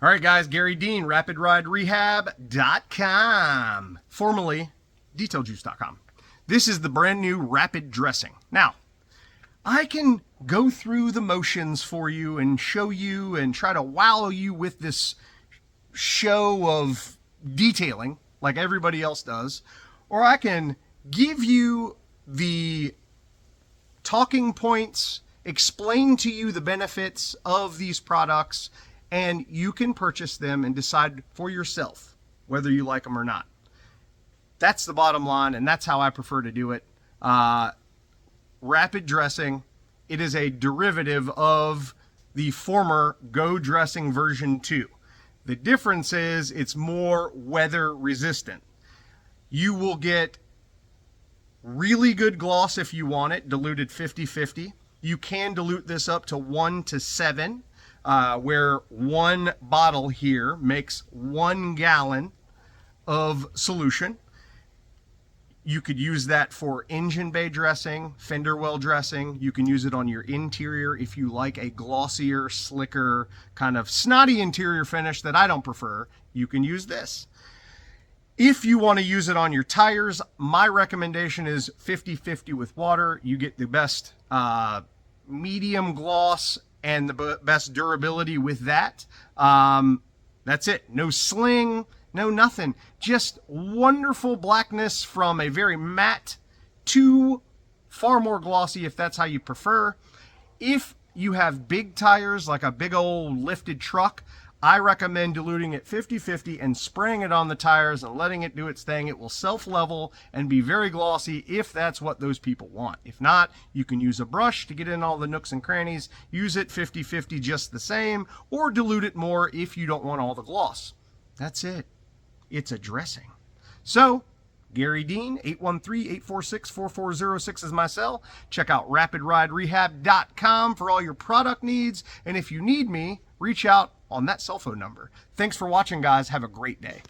All right, guys, Garry Dean, RapidRideRehab.com, formerly DetailJuice.com. This is the brand new Rapid Dressing. Now, I can go through the motions for you and show you and try to wow you with this show of detailing like everybody else does, or I can give you the talking points, explain to you the benefits of these products, and you can purchase them and decide for yourself whether you like them or not. That's the bottom line, and that's how I prefer to do it. Rapid Dressing, it is a derivative of the former Go Dressing version 2. The difference is it's more weather resistant. You will get really good gloss if you want it, diluted 50-50. You can dilute this up to 1 to 7. Where one bottle here makes 1 gallon of solution. You could use that for engine bay dressing, fender well dressing. You can use it on your interior if you like a glossier, slicker, kind of snotty interior finish that I don't prefer. You can use this. If you want to use it on your tires, my recommendation is 50-50 with water. You get the best medium gloss and the best durability with that. That's it. No sling, no nothing. Just wonderful blackness from a very matte to far more glossy if that's how you prefer. If you have big tires, like a big old lifted truck, I recommend diluting it 50-50 and spraying it on the tires and letting it do its thing. It will self-level and be very glossy if that's what those people want. If not, you can use a brush to get in all the nooks and crannies. Use it 50-50 just the same, or dilute it more if you don't want all the gloss. That's it. It's a dressing. So, Garry Dean, 813-846-4406 is my cell. Check out RapidRideRehab.com for all your product needs. And if you need me, reach out on that cell phone number. Thanks for watching, guys. Have a great day.